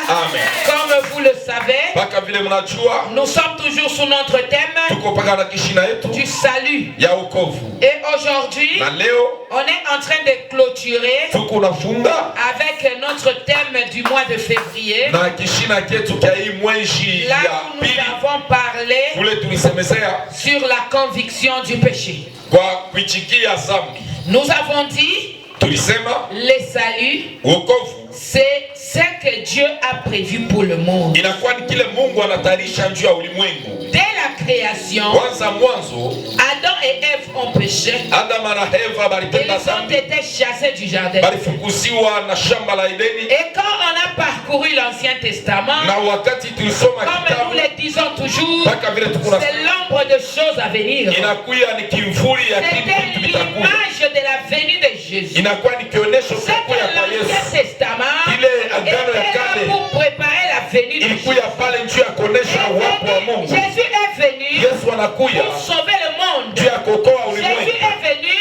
Amen. Comme vous le savez, nous sommes toujours sous notre thème du salut. Et aujourd'hui, on est en train de clôturer avec notre thème du mois de février. Là où nous avons parlé sur la conviction du péché. Nous avons dit le salut, c'est ce que Dieu a prévu pour le monde. Dès la création, Adam et Ève ont péché. Ils ont été chassés du jardin. Et quand on a parcouru l'Ancien Testament, comme nous le disons toujours, c'est l'ombre de choses à venir. C'était l'image de la venue de Jésus. C'est que l'Ancien Testament était là pour préparer la venue de Jésus. Jésus est venu pour sauver le monde. Jésus est venu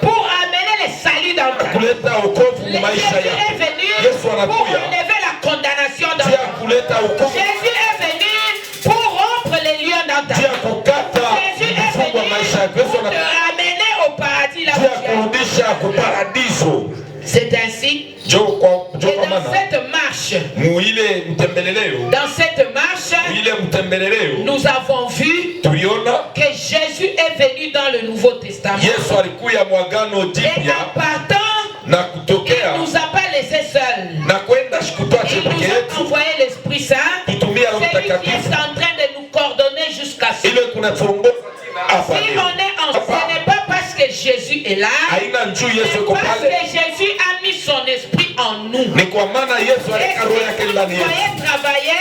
pour amener le salut dans ta vie. Jésus est venu pour enlever la condamnation dans ta vie. Jésus est venu pour rompre les liens dans ta vie. Jésus est venu pour te ramener au paradis là où tu es. C'est ainsi. Et dans cette marche, nous avons vu que Jésus est venu dans le Nouveau Testament. Et en partant, il ne nous a pas laissés seuls. Il nous a envoyé l'Esprit Saint. C'est lui qui est en train de nous coordonner jusqu'à ce. Si on est en ce n'est pas parce que Jésus est là, c'est parce que Jésus a mis son esprit en nous. Et si vous voyez travailler,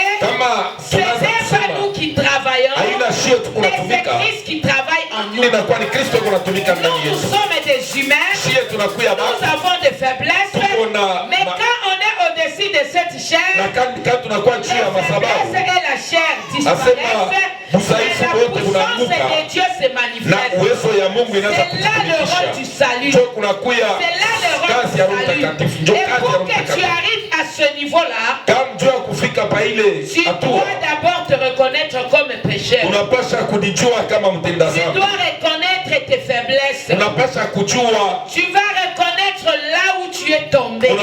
ce n'est pas nous qui travaillons, mais c'est Christ qui travaille en nous. Nous sommes des humains, nous avons des faiblesses, mais quand on est au-dessus de cette chair, les faiblesses et la chair disparaissent. Mais la puissance de Dieu se manifeste. C'est là le rôle du salut. C'est là le rôle du salut. Et pour que tu arrives à ce niveau-là, tu dois d'abord te reconnaître comme pécheur. Tu dois reconnaître tes faiblesses. Tu vas reconnaître là où tu es tombé. De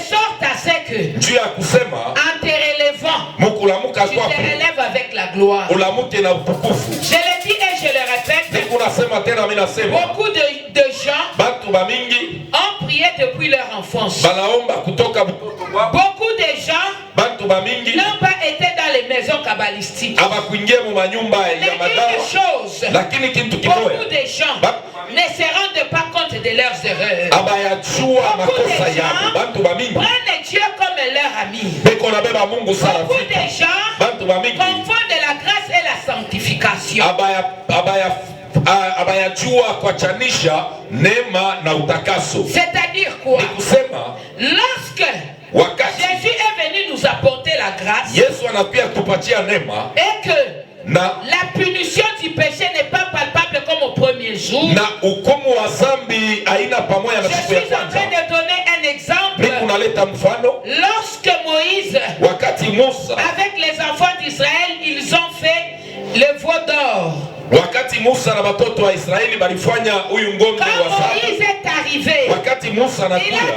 sorte à ce que en te relevant, tu te relèves avec la gloire. Je le dis et je le répète, beaucoup de gens ont prié depuis leur enfance. Beaucoup de gens n'ont pas été dans les maisons kabbalistiques. Mais une chose, beaucoup de gens ne se rendent pas compte de leurs erreurs. Beaucoup de gens prennent Dieu comme leur ami. Beaucoup de gens confondent la grâce et la sanctification. C'est-à-dire quoi? Lorsque Jésus est venu nous apporter la grâce et que la punition du péché n'est pas palpable comme au premier jour, je suis en train de donner un exemple. Lorsque Moïse, avec les enfants d'Israël, ils ont fait le veau d'or. Quand Moïse est arrivé, il a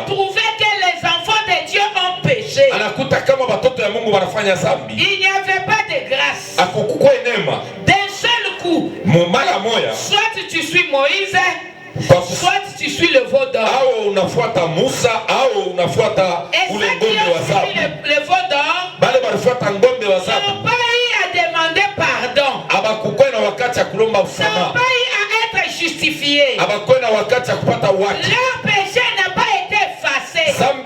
trouvé que les enfants de Dieu ont péché. Il n'y avait pas de grâce. D'un seul coup, soit tu suis Moïse, soit tu suis le veau d'or. Et ceux qui ont suivi le veau d'or n'ont pas eu à demander pardon, n'ont pas eu à être justifiés. Leur péché n'a pas été effacé. Même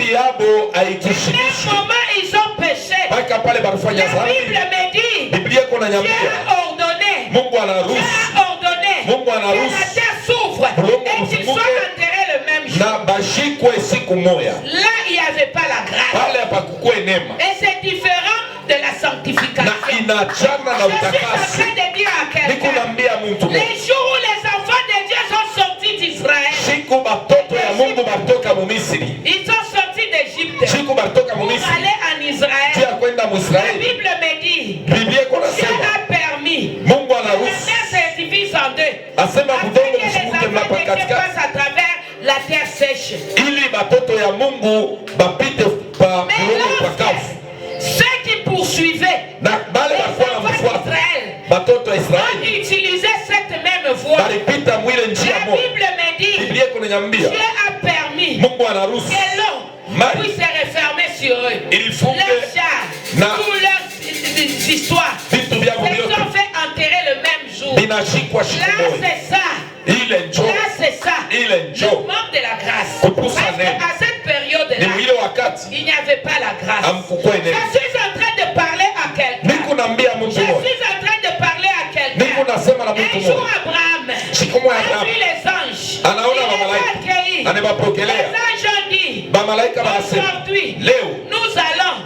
moment ils ont péché, la Bible me dit, Dieu a ordonné que la terre s'ouvre et qu'ils soient enterrés le même jour. Là il n'y avait pas la grâce. Et c'est différent de la sanctification. Je suis en train de dire à quelqu'un, les jours où les enfants de Dieu sont sortis d'Israël, ils sont sortis d'Égypte. Vous Israeli. La Bible me dit, Biblia iko Dieu nasema a permis Mungu que la anaruhusu terre se divise en deux. asema Afin budongo que les mshuke enfants mapa de Dieu katikati passent à travers la terre sèche. ili batoto ya Mungu bapite pa Mais budongo pakavu. ceux qui poursuivaient Na bale les bakuwa na enfants mfuata d'Israël batoto ya ont Israeli utilisé cette même voie. balipita mwile njia La moja. Bible me dit, Biblia iko inaniambia Dieu a permis Mungu anaruhusu que l'eau Maji puisse se refermer sur eux. Il faut Leurs que- chars, na- toutes leurs histoires, vitu vyao se vyote sont fait enterrer le même jour. vinashikwa Là, siku moja. c'est ça. Ile njo Là, c'est ça. ile Le njo manque de la grâce. Kupusa Parce neno. qu'à cette ni période-là, mwile wakati il n'y avait pas la grâce. amkukua Je neno. suis en train de parler à quelqu'un. Niko naambia Je mtu suis mmoja, en train de parler à niko quelqu'un. nasema na mtu Un jour, mmoja, Abraham siku moja a Abrahamu vu les anges. anaona Il les a mamalaika accueillis. Les anabapokelea anges ont dit, bamalaika banasema aujourd'hui, leo nous allons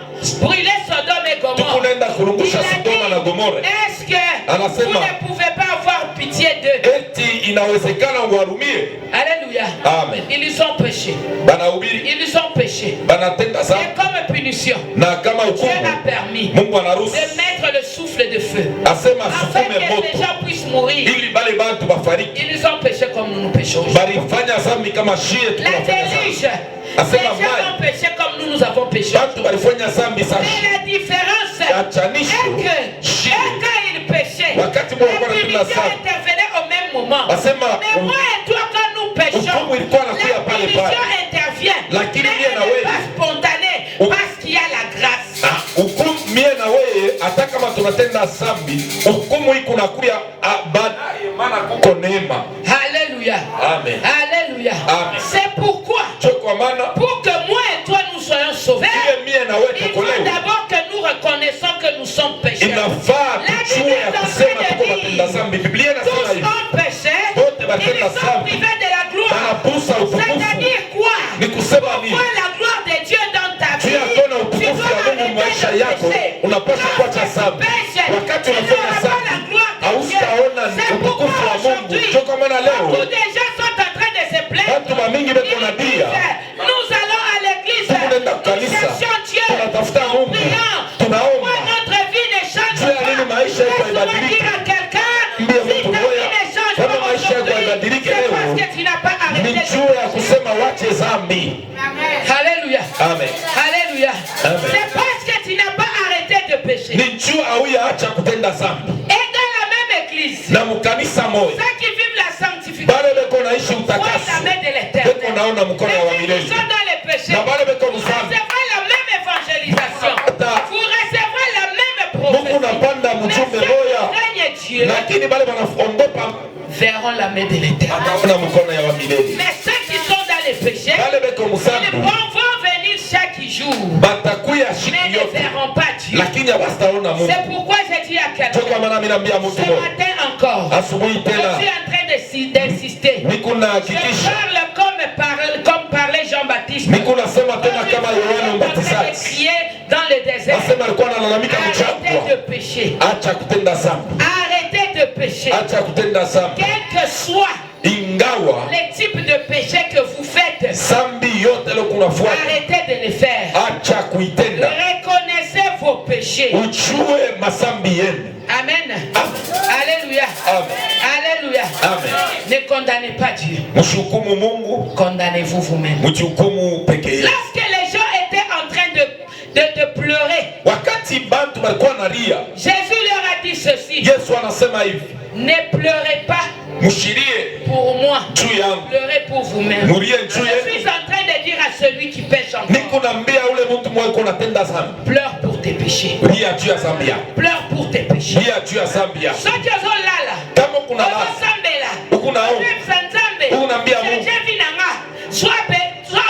brûler Sodome et Gomorrhe. tukunaenda Il kurungusha a Sodoma na dit, Gomora. est-ce que Anasema, vous ne pouvez pas avoir pitié d'eux? Eti inawezekana uwarumie. Alléluia. Amen. Ils ont péché. Banahubiri Ils ont péché. banatenda Et sana comme punition, na kama Dieu hukumu a permis Mungu anaruhusu de mettre le souffle de feu asema afin sukume que les moto gens puissent mourir. ili bale bantu bafariki. Ils ont péché comme nous péchons. Balifanya zambi kama shie La tunafanya déluge, zambi. les Asema gens mai ont péché comme nous avons péché. bantu balifanya zambi sa Mais la différence ya est chanisho que shie quand ils péchaient, Wakati la Mungu alikuwa punition anatenda sana. intervenait au même moment. Asema Mais moi et toi, quand nous péchons, hukumu ilikuwa inakuja la pale punition pale. intervient. Lakini Mais mie elle na n'est wewe, pas spontanée parce qu'il y a la grâce. hukumu mie na wewe hata kama tunatenda zambi hukumu hii kunakuya baadaye maana kuko neema. Alléluia. Amen. Alléluia. Amen. C'est pourquoi, Cho kwa maana pour que moi et toi nous soyons sauvés, ile mie na wewe il faut tukolewe d'abord que nous reconnaissons que nous sommes pécheurs. inafaa tujue ya kusema tuko batenda zambi. Biblia inasema Tous hivi ont péché, Wote ils batenda sont zambi. privés de la gloire. Banapusa utukufu. C'est-à-dire quoi? Ni kusema nini? Pourquoi la gloire de Dieu dans ta Juu vie? ya kuona Tu utukufu dois ya Mungu maisha arrêter de yako pécher. unapaswa kuacha zambi. Wakati unafanya zambi hautaona utukufu wa Mungu. Cho kwa maana leo Beaucoup de gens sont en train de se plaindre. watu mamingi beko na Ils dia disent, nous allons à l'église, tunaenda nous kanisa cherchons Dieu, tunatafuta nous Mungu prions. tunaomba Pourquoi notre vie ne change juu ya nini pas? maisha yetu Laisse-moi haibadiliki. dire à quelqu'un, Mbie si mtu ta moya, vie ne change kama pas maisha yako aujourd'hui, haibadiliki c'est leo, parce que tu n'as pas ni arrêté de juu ya kusema wache zambi. Alléluia. Amen. Alléluia. Amen. C'est parce que tu n'as pas arrêté de pécher. Ni juu hauya kutenda zambi. Et dans la même église, Na mukanisa moja ceux qui vivent la sanctification, bale beko naishi voient la utakaso main de beko l'éternel. naona mkono ya Mais ceux wamilele qui sont dans les péchés, na bale beko vous mzambi recevrez la même évangélisation. Vous recevrez la même Mungu prophétie. napanda Mais mjumbe ceux moya qui craignent Dieu lakini bale wanaongopa verront la main de l'éternel. ataona mkono ya wamilele. Mais ceux qui sont dans les péchés, Bale beko ils mzambi vont venir chaque jour, batakuya mais siku ne yote verront pas Dieu. lakini hawastaona Mungu. C'est pourquoi je dis à Cho kwa quelqu'un, maana mimi naambia mtu ce mmoja matin encore, asubuhi je tena suis en train d'insister. niko Je nahakikisha comme parlait Jean-Baptiste. niko nasema tena kama Yohana Mbatizaji Crier dans le désert. asema alikuwa analalamika Arrêtez mchangwa, de pécher. acha kutenda zambi, Arrêtez de pécher. acha kutenda zambi, Quel que soit ingawa les types de péchés que vous faites, zambi yote leo kunafuata, arrêtez de les faire. acha kuitenda, Reconnaissez vos péchés. ujue mazambi yenu. Amen. Alléluia. Amen. Alléluia. Amen. Ne condamnez pas Dieu. Mshukumu Mungu, Condamnez-vous vous-même. mjihukumu peke yenu. Lorsque les gens étaient en train de pleurer, Wakati bantu balikuwa nalia, Jésus leur a dit ceci: Yesu anasema hivi, ne pleurez pas mshirie pour moi, juu yangu, pleurez pour vous-même. mulie Je juu suis yenu. en train de dire à celui qui pêche encore, Niko naambia ule mtu mmoja kuna tenda zambi, pleure pour tes péchés. lia juu ya zambi yako, Pleure pour tes péchés. lia juu ya zambi yako. Soki ozolala, Kama kuna lala ozosambela, ukunaomba, oyebisa Nzambe, unaambia Mungu, change vie na nga. Sois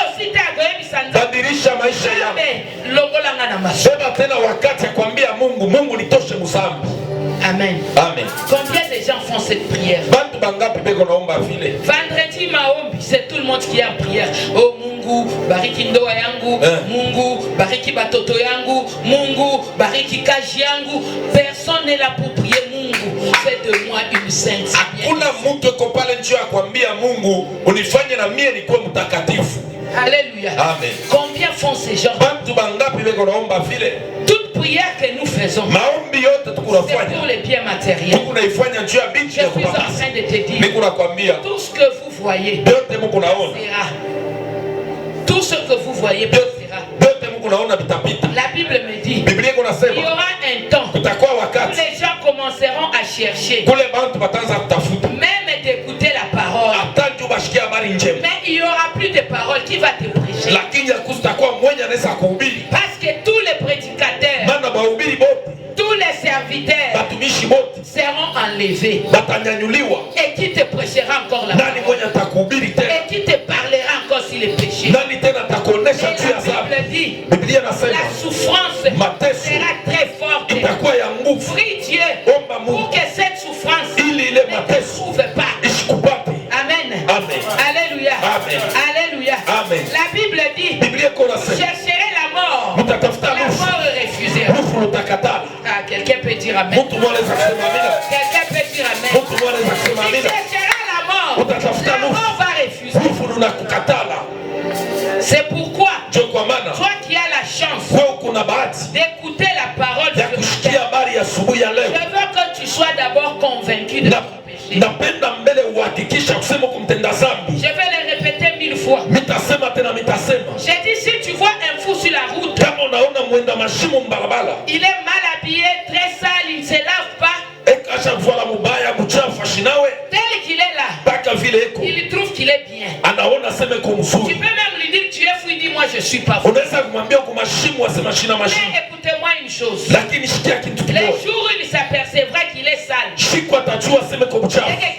aussi te akoyebisa Nzambe. badilisha maisha yako. Nzambe, longola nga na maso. Sema tena wakati ya kuambia Mungu, Mungu nitoshe mzambi. Amen. Amen. Combien de gens font cette prière? Bantu bangapi beko naomba vile? Vendredi maombi, c'est tout le monde qui est en prière. Oh Mungu, bariki ndoa yangu. Mungu, bariki batoto yangu. Mungu, bariki kazi yangu. Personne n'est là pour prier Mungu. Fais de moi une sainte. Hakuna mtu eko pale njoo akwambia Mungu, unifanye na mie nikuwe mtakatifu. Alléluia. Amen. Combien font ces gens? Bantu bangapi beko naomba vile? Toute prière que nous faisons, c'est pour les biens matériels. Je suis en train de te dire, tout ce que vous voyez sera. Tout ce que vous voyez sera. La Bible me dit, il y aura un temps où les gens commenceront à chercher, même d'écouter la parole. Mais il n'y aura plus de parole qui va te prêcher. Parce que tous les prédicateurs, tous les serviteurs seront enlevés. Et qui te prêchera encore la parole? Et qui te parlera encore sur les péchés? La Bible dit, la souffrance sera très forte. Prie Dieu pour que cette souffrance ne te trouve pas. Amen. Alléluia. Alléluia. La Bible dit, vous chercherez la mort. La mort refusera. Ah, quelqu'un peut dire amen. Quelqu'un peut dire amen. Tu chercheras la mort va refuser. C'est pourquoi toi qui as la chance d'écouter la parole de Dieu, je veux que tu sois d'abord convaincu de ton péché. Je vais le répéter 1000 fois. J'ai dit, si tu vois un fou sur la route, il est mal habillé, très sale, il ne se lave pas, tel qu'il est là, il trouve qu'il est bien. Tu peux même lui dire, tu es fou, il dit, moi je suis pas fou. Mais écoutez-moi une chose, les jours où il s'apercevra qu'il est sale, et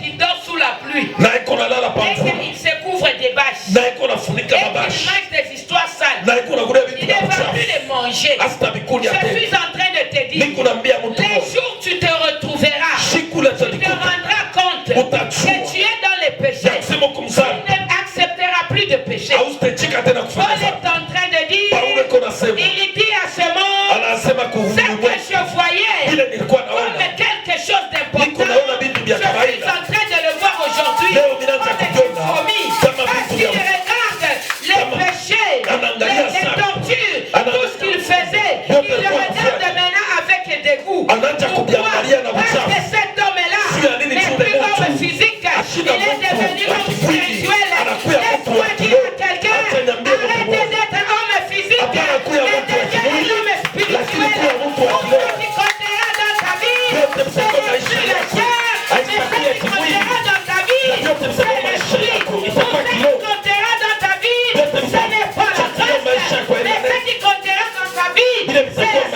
qu'il dort sous la pluie, et qu'il se couvre des bâches, et qu'il mange des histoires sales, il ne va plus les manger. Je suis en train de te dire, les jours où tu te retrouveras, tu te rendras compte que tu es dans les péchés. Tu n'accepteras plus de péché. Paul est en train de dire, il dit à ce monde, ce que je voyais comme quelque chose d'important, je suis en train de le voir aujourd'hui comme une fourmi, parce qu'il regarde les péchés, les tortures, tout ce qu'il faisait, il le regarde maintenant avec dégoût. Pourquoi? Parce que cet homme-là n'est plus homme physique, il est devenu homme spirituel. Laisse-moi dire à quelqu'un, arrêtez d'être homme physique et devenez homme spirituel. Tout ce qui comptera dans ta vie, c'est l'esprit, la chair, mais ce qui comptera dans ta vie, c'est l'esprit. Tout ce qui comptera dans ta vie, ce n'est pas la grâce, mais ce qui comptera dans ta vie, c'est la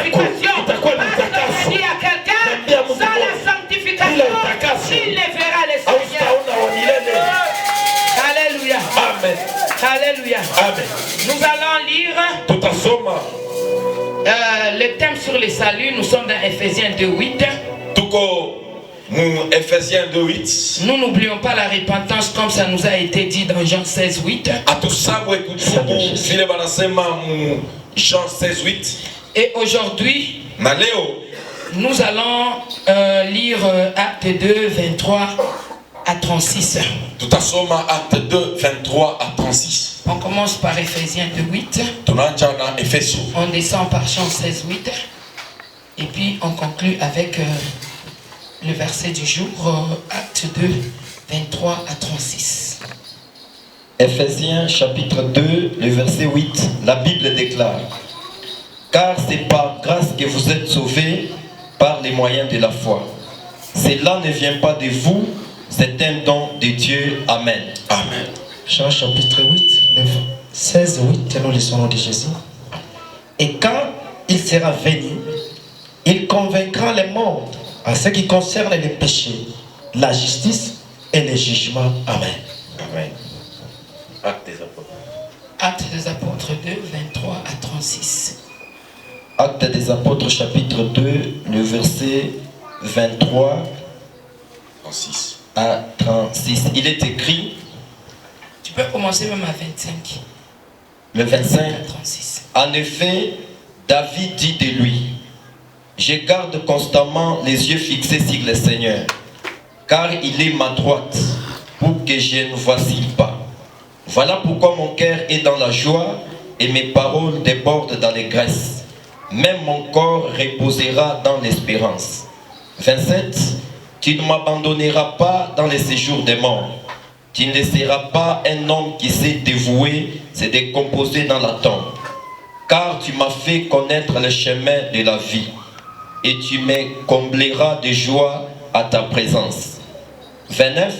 sanctification. Parce que je dis à quelqu'un, sans la sanctification, il ne verra le Seigneur. Alléluia. Amen. Alléluia. Amen. Nous allons lire le thème sur le salut. Nous sommes dans Ephésiens 2:8. Nous n'oublions pas la repentance comme ça nous a été dit dans Jean 16:8. Et aujourd'hui, nous allons lire Acte 2, 23 à 36. Acte 2, 23 à 36. On commence par Ephésiens 2:8. On descend par Jean 16:8. Et puis on conclut avec le verset du jour, Acte 2, 23 à 36. Ephésiens chapitre 2, le verset 8, la Bible déclare: car c'est par grâce que vous êtes sauvés par les moyens de la foi. Cela ne vient pas de vous, c'est un don de Dieu. Amen. Amen. Jean chapitre 8, 16, 8, nous lisons au nom de Jésus. Et quand il sera venu, il convaincra le monde en ce qui concerne les péchés, la justice et le jugement. Amen. Amen. Acte des apôtres. Acte des apôtres 2, 23 à 36. Acte des apôtres chapitre 2, le verset 23 à 36. Il est écrit. Tu peux commencer même à 25. Le 25. À 36. En effet, David dit de lui: je garde constamment les yeux fixés sur le Seigneur, car il est ma droite, pour que je ne vacille pas. Voilà pourquoi mon cœur est dans la joie et mes paroles débordent dans les graisses. même mon corps reposera dans l'espérance. 27. Tu ne m'abandonneras pas dans les séjours des morts. Tu ne laisseras pas un homme qui s'est dévoué se décomposer dans la tombe. Car tu m'as fait connaître le chemin de la vie, et tu me combleras de joie à ta présence. 29.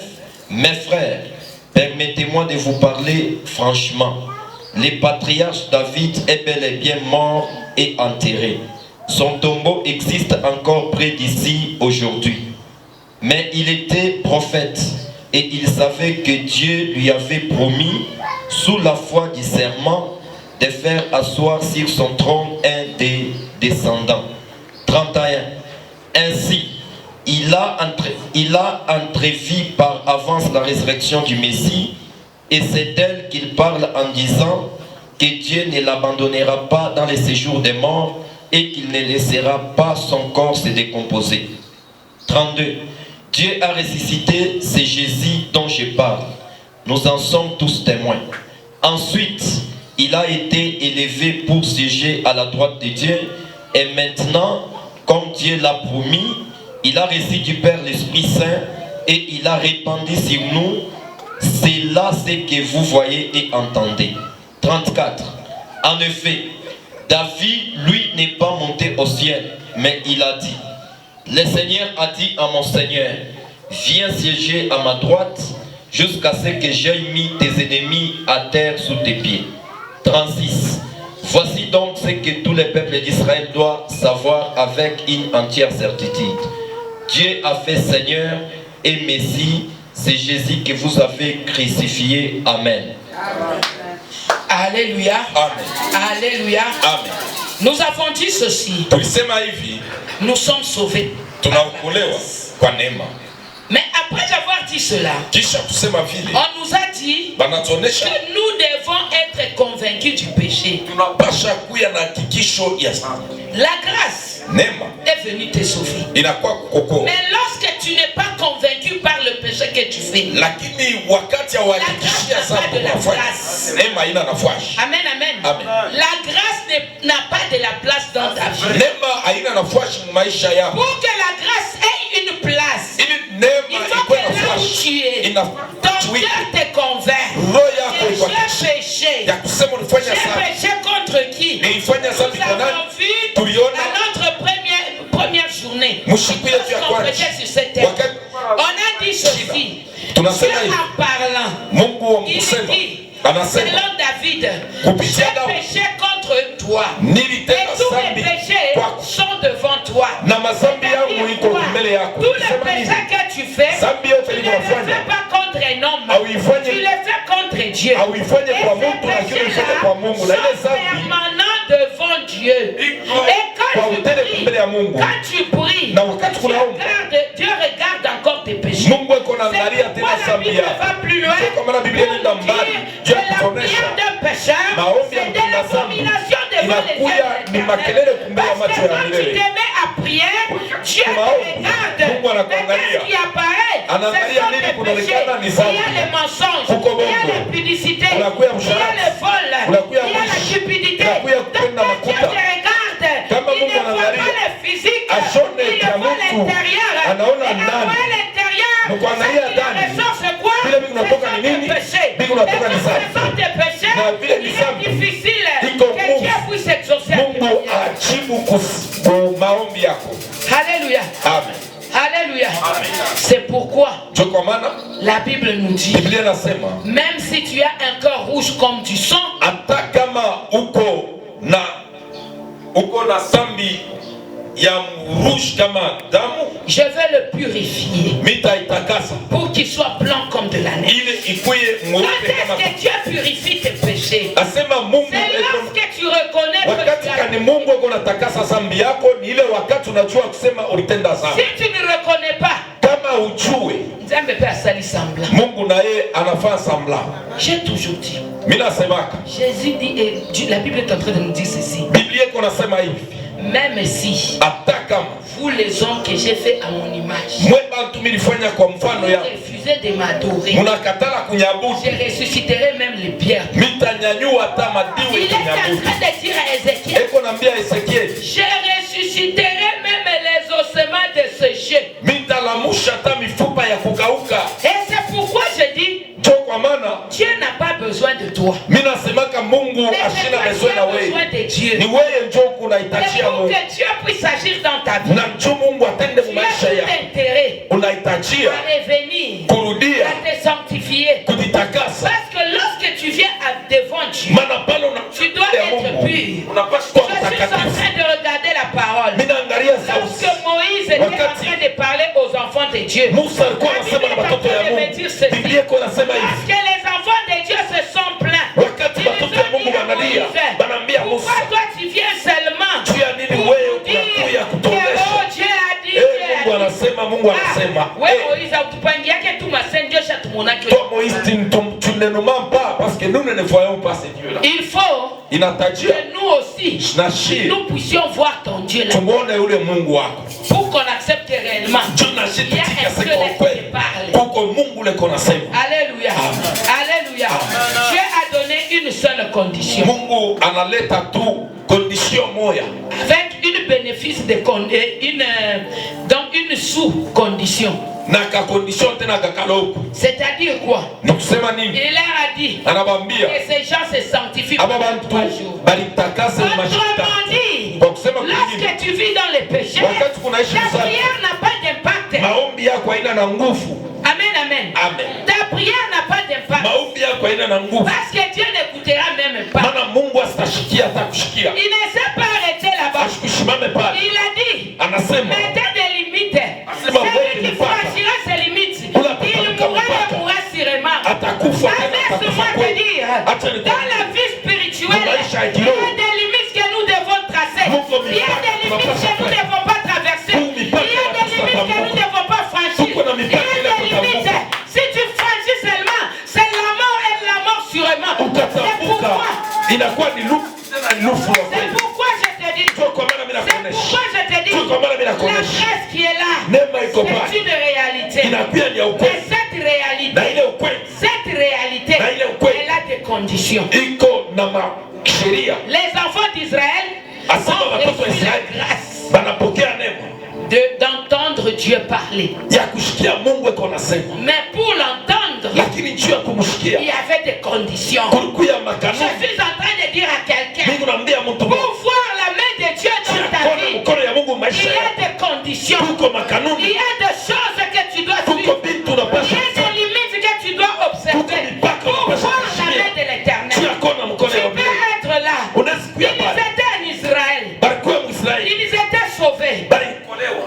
Mes frères, permettez-moi de vous parler franchement. Le patriarche David est bel et bien mort et enterré. Son tombeau existe encore près d'ici aujourd'hui. Mais il était prophète et il savait que Dieu lui avait promis, sous la foi du serment, de faire asseoir sur son trône un des descendants. 31. Ainsi, il a entrevu par avance la résurrection du Messie, et c'est d'elle qu'il parle en disant que Dieu ne l'abandonnera pas dans les séjours des morts et qu'il ne laissera pas son corps se décomposer. 32. Dieu a ressuscité, c'est Jésus dont je parle. Nous en sommes tous témoins. Ensuite, il a été élevé pour siéger à la droite de Dieu, et maintenant, comme Dieu l'a promis, il a reçu du Père l'Esprit Saint et il a répandu sur nous. C'est là ce que vous voyez et entendez. 34. En effet, David, lui, n'est pas monté au ciel, mais il a dit, le Seigneur a dit à mon Seigneur, viens siéger à ma droite jusqu'à ce que j'aie mis tes ennemis à terre sous tes pieds. 36. Voici donc ce que tous les peuples d'Israël doivent savoir avec une entière certitude. Dieu a fait Seigneur et Messie, c'est Jésus que vous avez crucifié. Amen. Alléluia. Amen. Alléluia. Amen. Nous avons dit ceci. Nous sommes sauvés. Mais après avoir dit cela, on nous a dit que nous devons être convaincus du péché. La grâce est venue te sauver. Mais lorsque tu n'es pas convaincu par le péché que tu fais, la grâce n'a pas de la place. Amen, amen. La grâce n'a pas de la place dans ta vie. Pour que la grâce ait une place, il faut que là où tu es, ton cœur te convainc que j'ai péché. J'ai péché contre qui? Nous avons vu à notre première journée, lorsqu'on prêchait sur cette terre, on a dit ceci. Dieu en parlant, il dit, selon David, j'ai péché contre toi et tous mes péchés sont devant toi. Tous les péchés que tu fais, tu ne les fais pas contre un homme, tu les fais contre Dieu. Et ces péchés-là sont permanents devant Dieu. Et quand tu pries, Dieu regarde encore tes péchés. C'est pourquoi la Bible va plus loin pour nous dire que la prière d'un pécheur, c'est de l'abomination devant les yeux de l'Éternel. Parce que quand tu te mets à prier, Dieu te regarde. Mais qu'est-ce qui apparaît? Ce sont les péchés. Il y a les mensonges, il y a l'impudicité, il y a le vol, il y a la cupidité. Donc Dieu te regarde, il ne voit pas le physique, il ne voit l'intérieur. Et dans l'intérieur, ce qui ressort, c'est quoi? Ce sont des péchés. Et comme ce sont des péchés, il est difficile que Dieu puisse exaucer. Alléluia. Amen. Alléluia. C'est pourquoi la Bible nous dit, même si tu as un cœur rouge comme du sang, je vais le purifier pour qu'il soit blanc comme de la neige. Quand est-ce que Dieu purifie tes péchés? C'est lorsque tu reconnais que tu as... Si tu ne reconnais pas, j'ai toujours dit, Jésus dit, et la Bible est en train de nous dire ceci, même si vous les hommes que j'ai fait à mon image, vous refusez de m'adorer, je ressusciterai même les pierres. Il est en train de dire à Ézéchiel, toi. Mais c'est pas besoin de Dieu. Pour que Dieu puisse agir dans ta vie. Tu as tout intérêt à revenir, à te sanctifier. Parce que lorsque tu viens devant Dieu, tu dois être pur. Je suis en train de regarder la parole. Lorsque Moïse était en train de parler aux enfants de Dieu, la Bible est en train de me dire ceci. Parce que les enfants de Dieu se sont plaints. Ils ont dit à Moïse, pourquoi toi tu viens seulement pour dire que oh, Dieu a dit, Dieu a dit. Toi Moïse, tu ne nous mens pas parce que nous ne voyons pas ces dieux-là. Il faut que nous aussi, nous puissions voir ton Dieu là. Pour qu'on accepte réellement. Il y a un Dieu qui parle. Alléluia. Alléluia. Dieu a donné une seule condition. Avec une bénéfice de donc une sous-condition. C'est-à-dire quoi? Il leur a dit que ces gens se sanctifient pendant 3 jours. Autrement dit, lorsque tu vis dans les péchés, ta prière n'a pas d'impact. Amen, amen. Ta prière n'a pas d'impact. Parce que Dieu n'écoutera même pas. Il ne s'est pas arrêté là-bas. Il a dit, mettez des limites. Celui qui franchira ses limites, il mourra sûrement. Laisse-moi te dire, dans la vie spirituelle, il y a des limites que nous devons tracer. Il y a des limites que nous ne devons pas traverser. Il y a des limites que nous ne devons pas franchir. Il y a des limites. Si tu franchis seulement, c'est la mort et la mort sûrement. C'est pourquoi je te dis, la grâce qui est là, c'est une réalité. Mais cette réalité, elle a des conditions. Les enfants d'Israël ont reçu la grâce d'entendre Dieu parler. Mais pour l'entendre, il y avait des conditions. Je suis en train de dire à quelqu'un, pour voir la main de Dieu dans ta vie, il y a des conditions. Il y a des choses que tu dois suivre. Il y a des limites que tu dois observer pour voir la main de l'Éternel. Tu peux être là. Ils étaient en Israël. Ils étaient sauvés.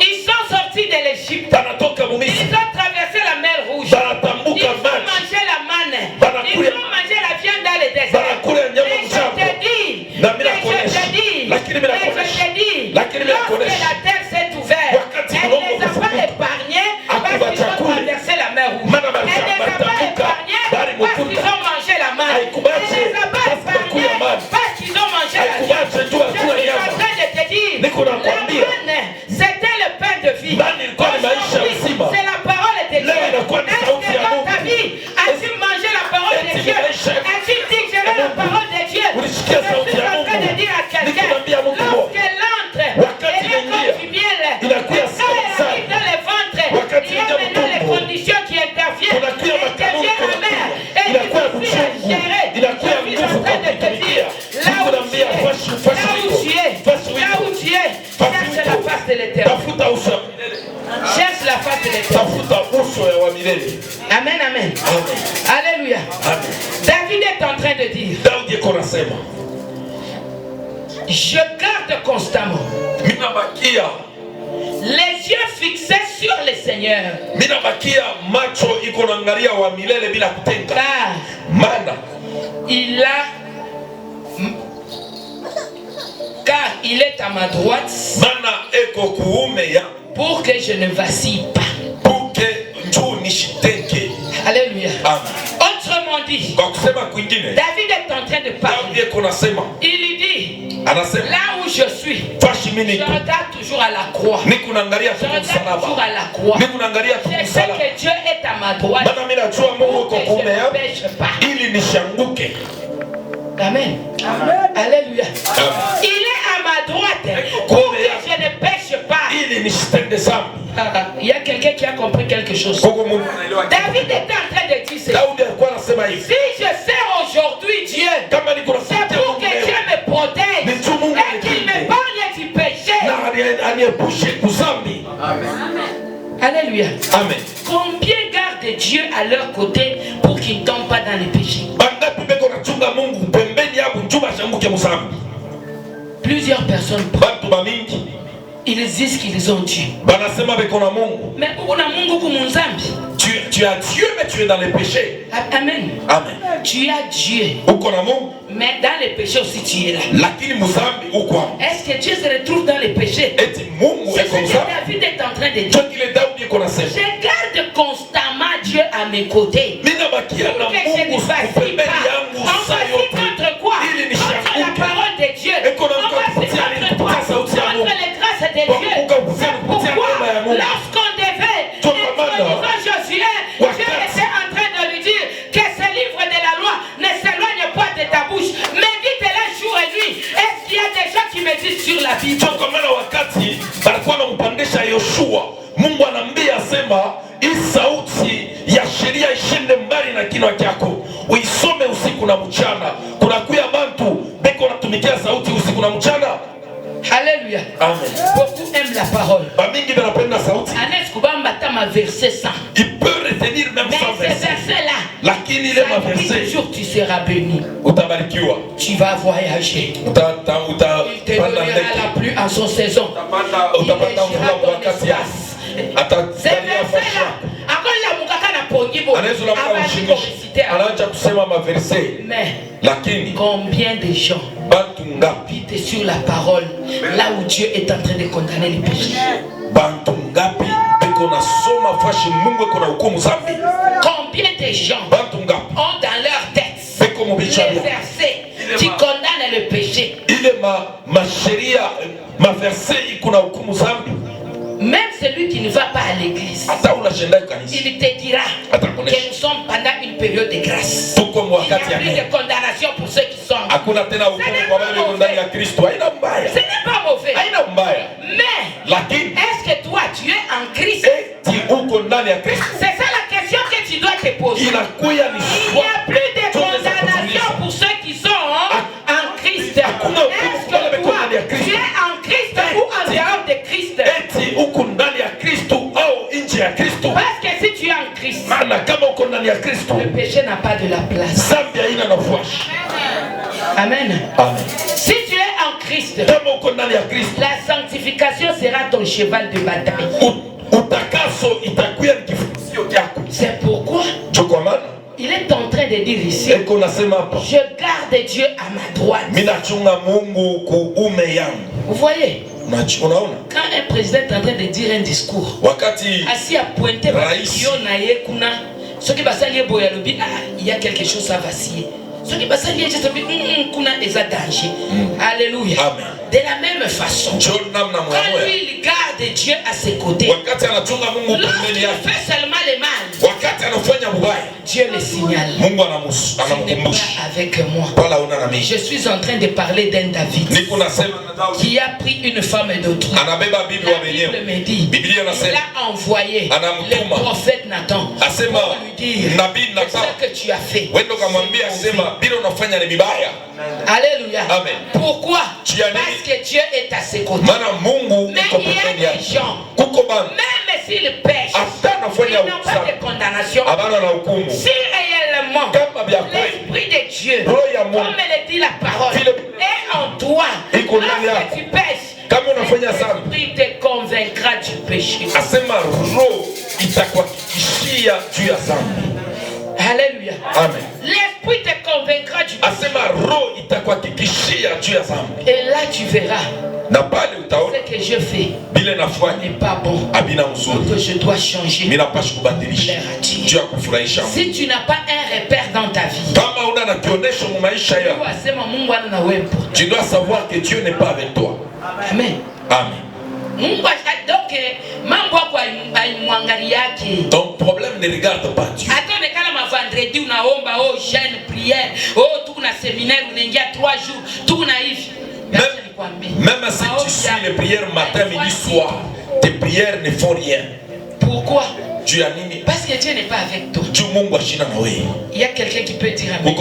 Ils sont sortis de l'Égypte. Ils ont traversé la mer Rouge. Ils ont mangé la manne. Ils ont mangé la viande dans le désert. Mais je te dis, lorsque la terre s'est ouverte, elle ne les a pas épargnés parce qu'ils ont traversé la mer Rouge. Elle ne les a pas épargnés parce qu'ils ont mangé la manne. Elle ne les a pas épargnés parce qu'ils ont mangé la viande. Je suis en train de te dire, la manne, c'était le pain de vie. C'est la parole de Dieu. Est-ce que dans ta vie, as-tu mangé la parole de Dieu? As-tu digéré la parole de Dieu? Je suis en train de dire à quelqu'un, lorsqu'elle entre, elle est comme du miel. Et quand elle arrive dans le ventre, il y a maintenant les conditions qui interviennent. Et devient amère. Et il faut gérer. Je suis en train de te dire, là où tu es, cherche la face de l'Éternel. Cherche la face de l'Éternel. Amen, amen. Alléluia. David est en train de dire, je garde constamment les yeux fixés sur le Seigneur. Car il est à ma droite pour que je ne vacille pas. Alléluia. Autrement dit, David est en train de parler. Il dit, là où je suis, je regarde toujours à la croix. Je regarde toujours à la croix. Je sais que Dieu est à ma droite pour que je ne pêche pas. Amen. Alléluia. Il est à ma droite pour que je ne pêche pas. Il y a quelqu'un qui a compris quelque chose. David était en train de dire ceci. Si je sers aujourd'hui Dieu, Alléluia. Amen. Combien gardent Dieu à leur côté pour qu'ils ne tombent pas dans les péchés? Plusieurs personnes, ils disent qu'ils ont Dieu. Mais tu as Dieu, mais tu es dans les péchés. Amen. Amen. Tu as Dieu. Mais dans les péchés aussi tu es là. Est-ce que Dieu se retrouve dans les péchés? C'est ce que David est en train de dire. Je garde constamment Dieu à mes côtés. Pour que je ne fasse pas. On va contre quoi? Contre la parole de Dieu. On va contre quoi? Contre les grâces de Dieu. C'est pourquoi lorsqu'on devait introduire Josué, Dieu était en train de lui dire que ce livre de la loi ne s'éloigne pas de ta bouche. Médite-le jour et nuit. Est-ce qu'il y a des gens qui méditent sur la Bible? Mungu anambia asema hii sauti ya sheria ishinde mbali na kinywa chako, uisome usiku na mchana. Kuna kuya bantu beko natumikia sauti usiku na mchana. Alléluia. Amen. Beaucoup aiment la parole. Bamingi banapenda sauti. Anes kubamba tama verset 100. Il peut retenir même 100 versets. Mais ces versets-là, lakini ile maverset, un jour tu seras béni. Utabarikiwa. Tu vas voyager. Il te donnera la pluie en son saison. Utapata mvua wakati yake. Mais combien de gens habitent sur la parole là où Dieu est en train de condamner les péchés? Combien de gens ont dans leur tête les versets qui condamnent le péché? Même celui qui ne va pas à l'église, il te dira que nous sommes pendant une période de grâce. Il n'y a plus de condamnation pour ceux qui sont. Ce n'est pas mauvais. Mais est-ce que toi tu es en Christ? C'est ça la question que tu dois te poser. Il n'y a plus de condamnation pour ceux qui sont en Christ. Est-ce que toi tu es en Christ ou en dehors de Christ? Parce que si tu es en Christ, le péché n'a pas de la place. Amen. Amen. Si tu es en Christ, la sanctification sera ton cheval de bataille. C'est pourquoi il est en train de dire ici, je garde Dieu à ma droite. Vous voyez, quand un président est en train de dire un discours, assis à pointer, il y a quelque chose à vaciller. Alléluia. De la même façon, quand lui il garde Dieu à ses côtés, lorsqu'il fait seulement le mal, Dieu le signale. Tu n'es pas avec moi. Je suis en train de parler d'un David qui a pris une femme d'autrui. La Bible me dit, il a envoyé le prophète Nathan pour lui dire ce que tu as fait. Alléluia. Amen. Pourquoi? Parce que Dieu est à ses côtés. Mais il y a des gens, même s'ils pêchent, ils n'ont pas de condamnation. Si réellement l'Esprit de Dieu, comme le dit la parole, est en toi, lorsque tu pêches, l'Esprit te convaincra du péché. Alléluia. Amen. L'Esprit te convaincra du péché. Et là tu verras ce que je fais n'est pas bon. Donc je dois changer. Si tu n'as pas un repère dans ta vie, tu dois savoir que Dieu n'est pas avec toi. Amen. Amen. Ton problème ne regarde pas Dieu. Vendredi unaomba jeûne prière tout na séminaire unaingia 3 jours tout naïf. Même si tu suis les prières matin, midi, soir, tes prières ne font rien. Pourquoi? Dieu parce que Dieu n'est pas avec toi. Il y a quelqu'un qui peut dire amen.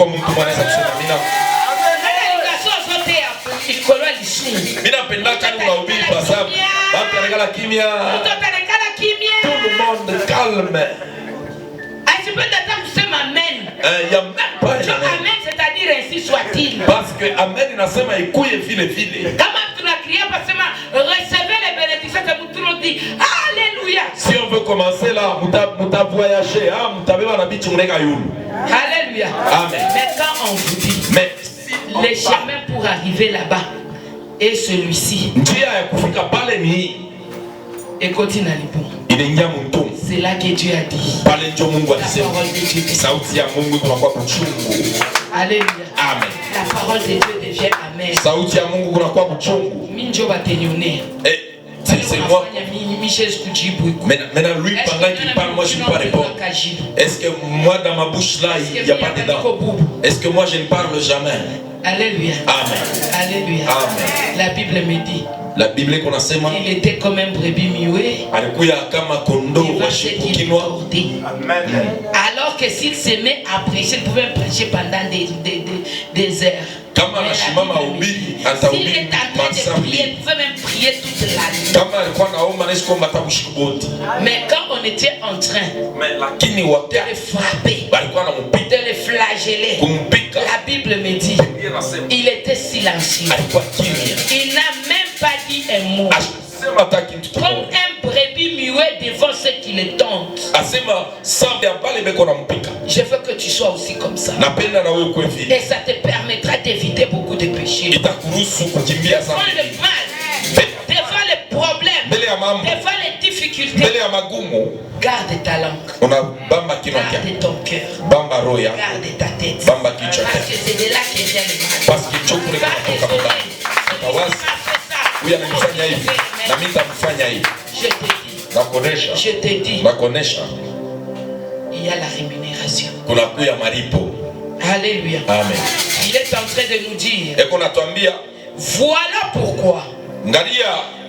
Tout le monde calme. Tu peux t'attendre que tu amen. Il y a même pas amen, c'est-à-dire ainsi soit-il. Parce que amen nasema ikuye vile vile. Kama tunakria pasema recevez les bénédictions que nous dit alléluia. Si on veut commencer là, muta voyager, mutabeba na bichi muneka yulu. Alléluia. Amen. Mais quand on vous dit les chemins pour arriver là-bas et celui-ci. Njia ya kufika pale ni et continue à l'ipon. C'est là que Dieu a dit. La parole de Dieu. Alléluia. Amen. La parole de Dieu devient amen. Minjo va t'énionner. C'est moi. Maintenant, lui, pendant qu'il parle, moi je ne peux pas répondre. Est-ce que moi, dans ma bouche là, il n'y a pas de dents? Est-ce que moi je ne parle jamais? Alléluia. Amen. Alléluia. Amen. La Bible me dit. La Bible qu'on a sema. Il était comme un brebis muet. Alikuya kama kondoo wa shipukinwa. Alors que s'il se met à prêcher, il pouvait prêcher pendant des heures. Kama anashimama ubiri, atahubiri. S'il est en train de prier, il pouvait même prier toute la nuit. Kama alikuwa naomba nasiko matabushikuboti. Mais quand on était en train de le frapper, de le flageller, la Bible me dit, il était silencieux. Il n'a même pas dit un mot. Comme un brebis muet devant ceux qui le tentent. Je veux que tu sois aussi comme ça. Et ça te permettra d'éviter beaucoup de péchés. Devant le mal, devant les problèmes, devant les difficultés, garde ta langue, garde ton cœur, garde ta tête. Parce que c'est de là que vient le mal. Je te dis, il y a la rémunération. Alléluia. Amen. Il est en train de nous dire, voilà pourquoi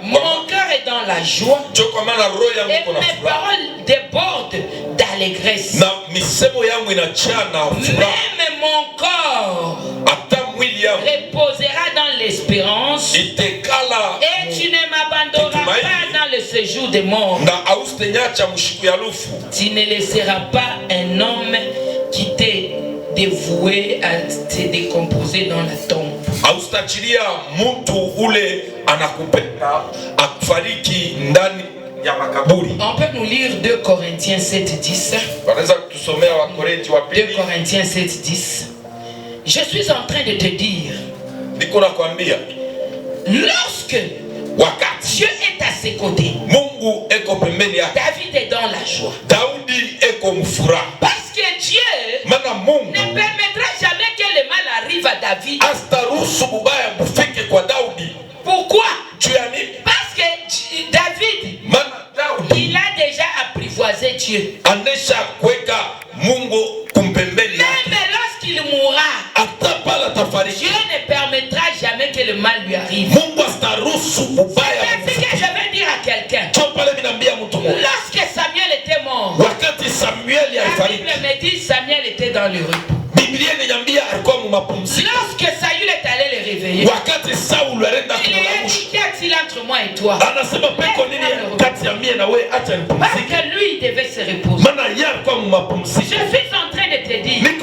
mon cœur est dans la joie et mes paroles débordent d'allégresse. Même mon corps reposera dans l'espérance et tu ne m'abandonneras pas dans le séjour des morts. Tu ne laisseras pas un homme qui t'est dévoué à se décomposer dans la tombe. On peut nous lire 2 Corinthiens 7:10. 2 Corinthiens 7:10. Je suis en train de te dire, lorsque Dieu est à ses côtés, David est dans la joie. Parce que Dieu ne permettra jamais que le mal arrive à David. Pourquoi? Parce que David, il a déjà apprivoisé Dieu. Même lorsqu'il mourra, Dieu ne permettra jamais que le mal lui arrive. C'est ce que je vais dire à quelqu'un. Lorsque Samuel était mort, la Bible me dit Samuel était dans le repos. Lorsque Saül est allé le réveiller, il lui a dit qu'y a-t-il entre moi et toi? Parce que lui il devait se reposer. Je suis en train de te dire, même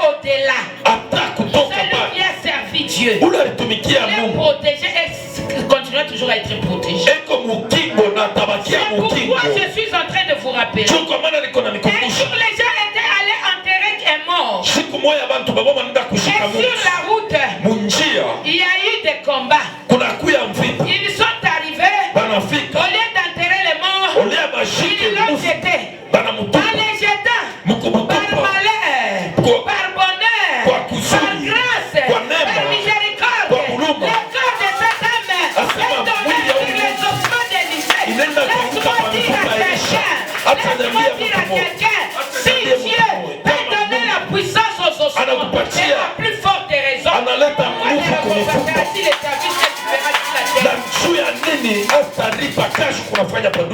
au-delà, celui qui a servi Dieu, il est protégé et continuera toujours à être protégé. C'est pourquoi je suis en train de vous rappeler. Un jour les gens étaient allés enterrer un mort. Et sur la route, il y a eu des combats. Ils sont arrivés, au lieu d'enterrer les morts, ils l'ont jeté. En les jetant, par malheur, par bonheur, par grâce, par miséricorde, le corps de cette âme est tombé sur les ossements d'Élisée. Laisse-moi dire à quelqu'un, si Dieu peut donner la puissance aux ossements, c'est la plus forte raison pourquoi ne récompenser les services que tu feras sur la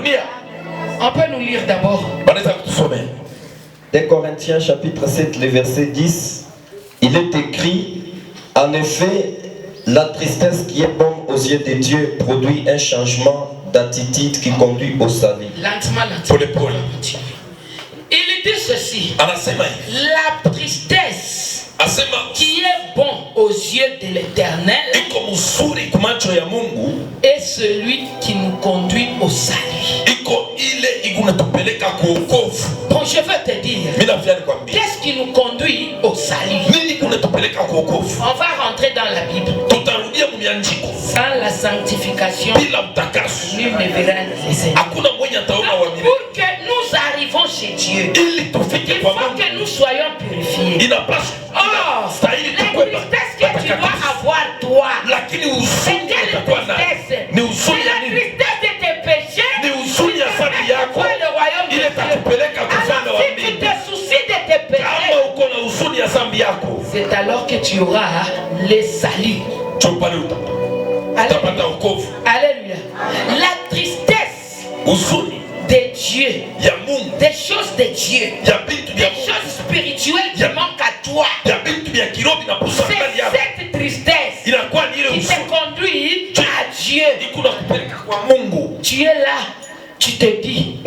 terre. On peut nous lire d'abord. 2 Corinthiens chapitre 7, le verset 10, il est écrit, en effet, la tristesse qui est bonne aux yeux de Dieu produit un changement d'attitude qui conduit au salut. Lentement. Il dit ceci. La tristesse qui est bon aux yeux de l'Éternel est celui qui nous conduit au salut. Bon, je veux te dire, qu'est-ce qui nous conduit au salut? On va rentrer dans la Bible. Sans la sanctification, nul ne verra le Seigneur. Pour que nous arrivons chez Dieu, il faut que nous soyons purifiés. Oh, la tristesse que tu dois avoir toi, c'est quelle tristesse? C'est la tristesse de tes péchés. Quoi le royaume de Dieu? Alors si tu te soucies de tes péchés, c'est alors que tu auras le salut. Alléluia. La tristesse de Dieu, des choses de Dieu, des choses spirituelles qui manquent à toi, c'est cette tristesse qui te conduit à Dieu. Tu es là, tu te dis,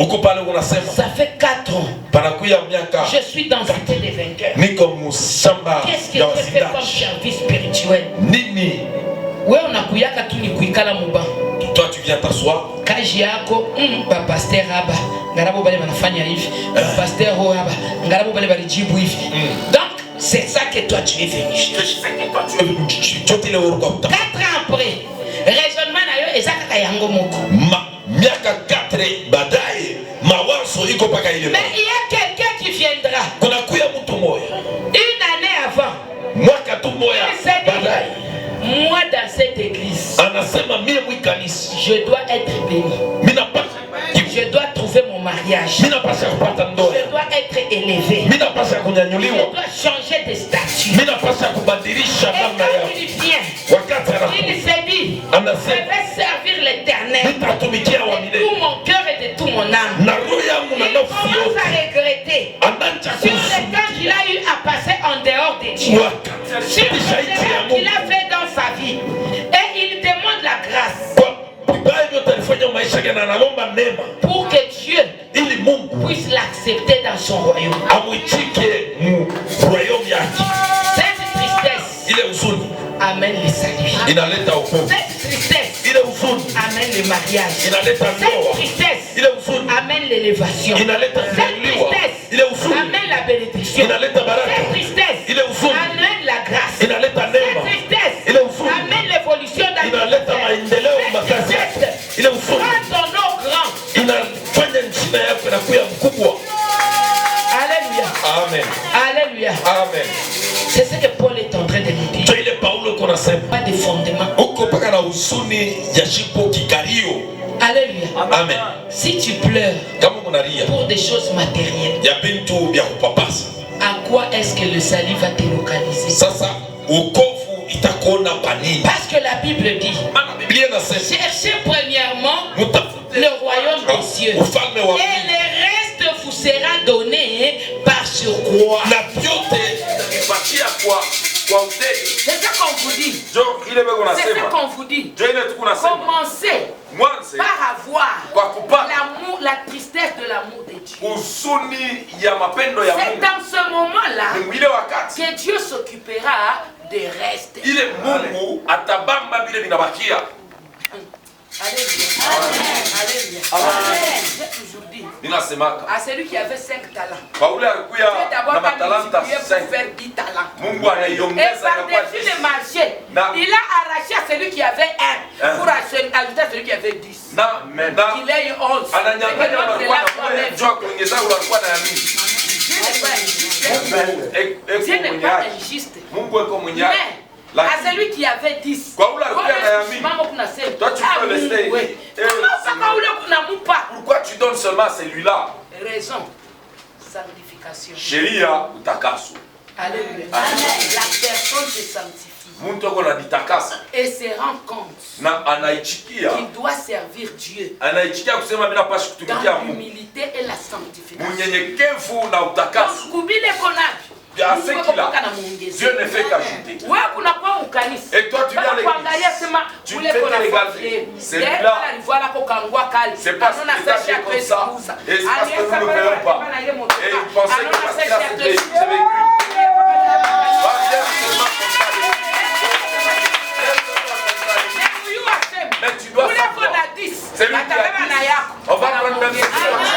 ça fait 4 ans, je suis dans Cité des Vainqueurs. Qu'est-ce que je fais comme service spirituel? Ouais, on a kuyaka tu ni kuikala muba. Toi tu viens t'asseoir. Kaji yako ba pasteur haba ngarabo bale banafanya hivi. Pasteur ho haba ngarabo bale balijibu hivi. Donc c'est ça que toi tu es venu. 4 ans après, raisonnement na yo ezaka ka yango moko. Miaka 4 baadaye mawazo iko paka ile. Mais il y a quelqu'un qui viendra. Kuna kuya mtu moya. Une année avant. Mwaka tu moya baadaye. Moi dans cette église, je dois être béni. Je dois trouver mon mariage. Je dois être élevé. Je dois changer de statut. Et quand il vient, il s'est dit, je vais servir l'Éternel de tout mon cœur et de tout mon âme. Il commence à regretter sur le temps qu'il a eu à passer en dehors de Dieu, sur le qu'il a fait dans sa vie. Et il demande la grâce pour que Dieu puisse l'accepter dans son royaume. Cette tristesse amène le salut. Cette tristesse amène le mariage. Cette tristesse amène l'élévation. Cette tristesse amène la bénédiction. Cette tristesse amène la grâce. Cette tristesse amène l'évolution dans la tristesse prend ton eau grand. Alléluia. Amen. Alléluia. Amen. C'est ce que Paul est en train de nous dire. Pas de fondement. Alléluia. Amen. Si tu pleures pour des choses matérielles, à quoi est-ce que le salut va te localiser? Parce que la Bible dit, cherchez premièrement le royaume des cieux et le reste vous sera donné par surcroît. C'est ce qu'on vous dit. C'est ce qu'on vous dit. Commencez par avoir l'amour, la tristesse de l'amour de Dieu. C'est dans ce moment-là que Dieu s'occupera des restes. Alléluia. Alléluia. J'ai toujours dit à celui qui avait 5 talents, Dieu d'abord a multiplié pour faire 10 talents. Et par-dessus le marché, il a arraché à celui qui avait 1 pour ajouter à celui qui avait 10. Il a eu 11. Dieu n'est pas injuste. Mais à celui qui avait 10. Pourquoi tu donnes seulement à celui-là? Raison. Sanctification. Sheria utakaso. Alléluia. La personne se sanctifie. Et se rend compte qu'il doit servir Dieu dans l'humilité et la sanctification. Dieu ne fait qu'ajouter. Et toi tu viens à l'église, tu fais regardez, celui-là, c'est parce qu'il est caché comme ça, et c'est parce que nous ne le verrons pas. Et il pensait que parce qu'il a cette véhicule, c'est véhicule. Mais tu dois savoir. C'est lui qui a dit. On va prendre même cette fois-ci.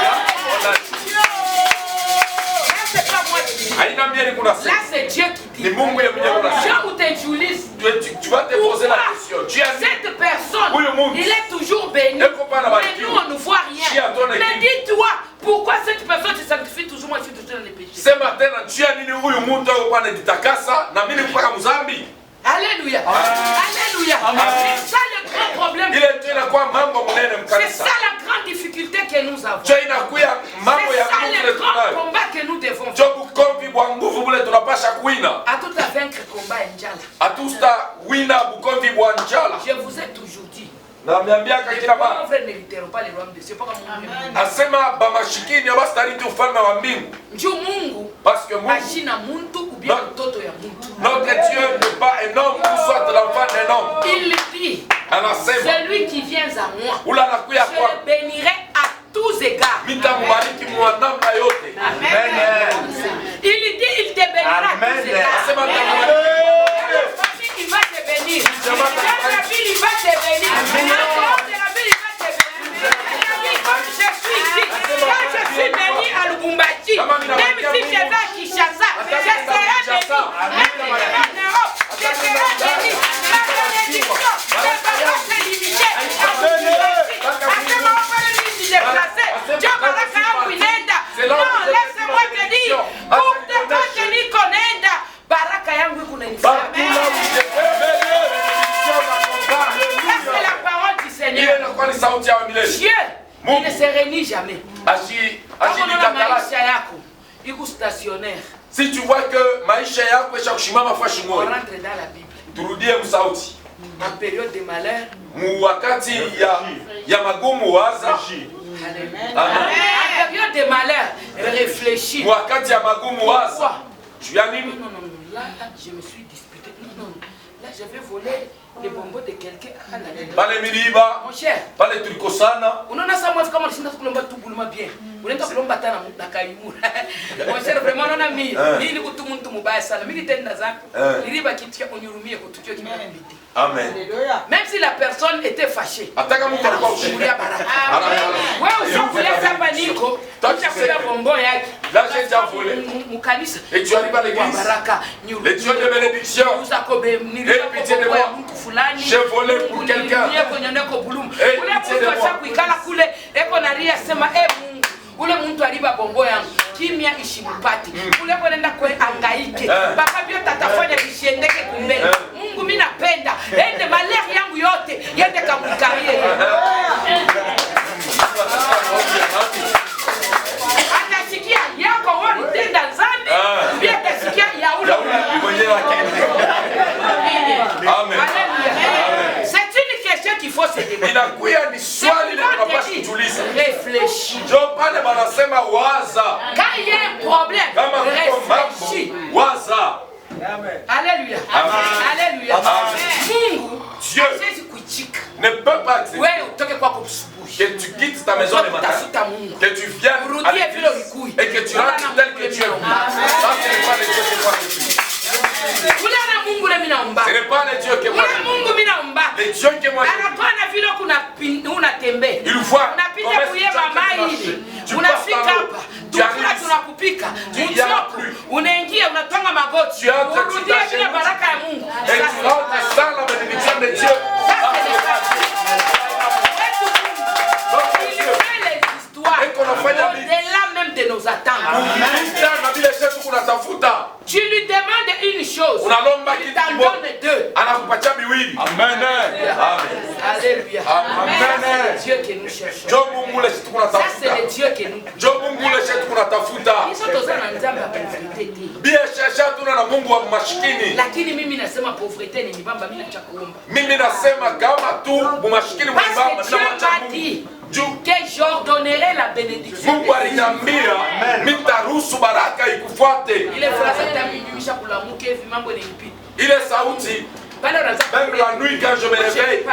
Là, c'est Dieu qui dit. Dieu ou t'utilise. Tu vas te poser la question. Cette personne, il est toujours béni. Mais nous, on ne voit rien. Mais dis-toi, pourquoi cette personne se sanctifie toujours, moi je suis toujours dans les péchés. Ce matin, tu as dit huyu muntu au de takasa na mimi mpaka mzambi. Alléluia. Alléluia. C'est ça le grand problème. C'est ça la grande difficulté que nous avons. C'est ça le grand combat que nous devons faire. À tout à vaincre combat Njala. Je vous ai toujours dit. Les pauvres ne n'hériteront pas les royaumes de Dieu. Asema bamashikini abastari ufalme wa mbingu. Parce que notre Dieu n'est pas un homme ou soit l'enfant d'un homme. Il dit, celui qui vient à moi, je le bénirai à tous égards. Amen. Il dit, il te bénira à tous égards. Il va te bénir. Dans la ville, il va te bénir. Dans la ville, il va te bénir. Comme je suis ici, quand je suis béni à Lubumbashi, même si je vais à Kinshasa, je serai béni. Même si je vais en Europe, je serai béni. La bénédiction, les paroles sont limitées. Après mon frère, il s'est déplacé. Dieu va la faire pour Nenda. Non, laissez-moi te dire, pour te faire tenir qu'on Nenda, Baraka yangu kuna nifame. C'est la parole du Seigneur. Dieu, il ne se réunit jamais. Stationnaire. Si tu vois que maisha yako ishakushimama fashi moja, rentre dans la Bible. Turudie msauti. En période de malheur, wakati ya magumu waza. Amen. En période de malheur, réfléchis. Wakati ya magumu waza. Tu as nini? Non, là je me suis disputé. Non, là j'avais volé les bonbons de quelqu'un. Pale miliba. Mon cher. Pale tulikosana. Unaona sasa mwa kama ulishinda kulomba tu buluma bien. Unaenda kulomba tena na kaimu. Mon cher vraiment naona mimi ni kutu mtu mubaya sana. Mimi nitenda zako. Niliba kitu unyurumie kutukio kimepita. Amen. Même si la personne était fâchée. Ataka mtu alikuwa ushuhudia baraka. Wewe usikuleta hapa niko. Tutakula bonbon yake. Là j'ai déjà volé. Mukanisa. Et tu arrives à l'église. Baraka. Les dieux de bénédiction. Et pitié de moi. J'ai volé pour quelqu'un. Ule mtu aliba bongo yangu kimya ishimupati ule kwenda kwe angaike baba bio tatafanya vishiendeke kumbele Mungu mimi napenda ende maleri yangu yote yende kamkarie atasikia yako wewe tenda zambi pia atasikia ya ule mwenyewe akende. Amen. C'est une question qu'il faut se demander. Inakuya ni swali ile tunapaswa kujiuliza. Réfléchis. Ndio pale wanasema waza. Quand il y a un problème, réfléchis. Waza. Amen. Alléluia. Amen. Alléluia. Mungu, Dieu ne peut pas accepter que tu quittes ta maison le matin, que tu viennes à l'église et que tu rentres tel que tu es. Ça, ce n'est pas le Dieu que moi je suis. Ce n'est pas le Dieu que moi je suis. Le Dieu que moi je suis. Il voit comment est-ce que tu passes par l'eau. Tu arrives ici. Tu n'y as plus. Tu entres, tu t'achètes. Et tu rentres sans la bénédiction de Dieu. Au-delà même de nos attentes. Tu lui demandes une chose. Il t'en donne deux. Amen. Alléluia. Amen. C'est le Dieu que nous cherchons. Ça c'est le Dieu que nous cherchons. Lakini mimi nasema pauvreté ni mibamba mimi nacha kuomba. Mimi nasema kama tu bumashikini mbamba na dit que j'ordonnerai la bénédiction. Mungu aliniambia nitaruhusu baraka ikufuate. Ile phrase tamumisha kulamuke hivi mambo ni mpita. Ile sauti Même la nuit quand je me réveille,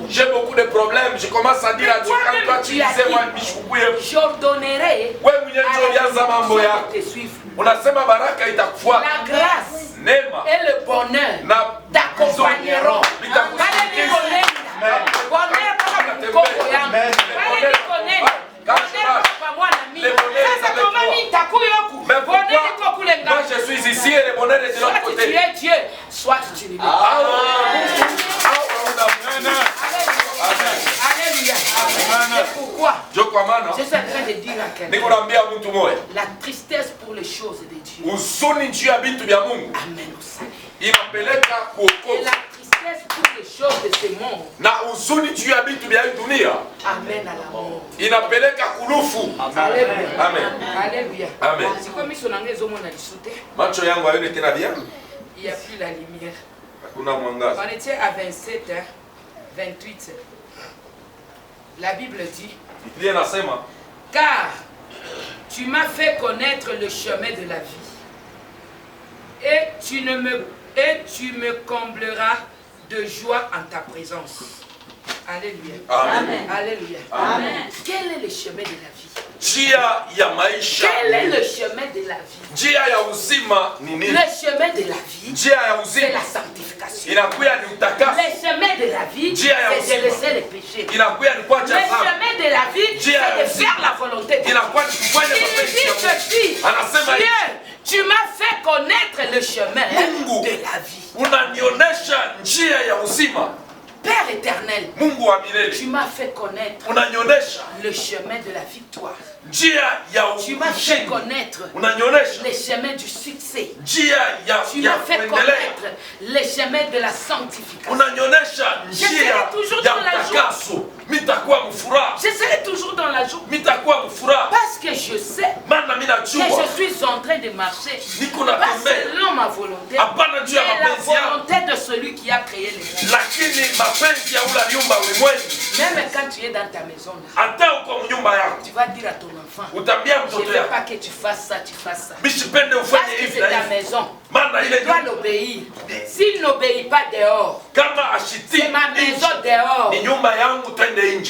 j'ai beaucoup de problèmes. Je commence à dire à Dieu, quand toi tu disais moi j'ordonnerai te suivre. La grâce et le bonheur t'accompagneront. Moi je suis ici et le bonheur est de l'autre côté. Soit tu es Dieu, soit tu n'es pas. Alléluia. C'est pourquoi je suis en train de dire à quelqu'un la tristesse pour les choses de Dieu amène au salut. Et la tristesse pour les choses de ce monde amène à la mort. Alléluia. C'est comme si on a il n'y a plus la lumière. On était à 27, 28. La Bible dit, car tu m'as fait connaître le chemin de la vie et tu me combleras de joie en ta présence. Alléluia. Amen. Alléluia. Amen. Quel est le chemin de la vie? Quel est le chemin de la vie? Le chemin de la vie, c'est la sanctification. Le chemin de la vie, c'est de laisser les péchés. Le chemin de la vie, c'est de faire la volonté de Dieu. Il dit ceci, Dieu, tu m'as fait connaître le chemin de la vie. Père éternel, tu m'as fait connaître le chemin de la victoire. Tu m'as fait connaître les chemins du succès. Tu m'as fait connaître les chemins de la sanctification. Je serai toujours dans la joie. Je serai toujours dans la joie. Parce que je sais que je suis en train de marcher pas selon ma volonté, mais la volonté de celui qui a créé le monde. Même quand tu es dans ta maison, tu vas dire à ton enfant, je ne veux pas que tu fasses ça, tu fasses ça. Parce que c'est ta maison. Il doit l'obéir. S'il n'obéit pas dehors, c'est ma maison dehors. De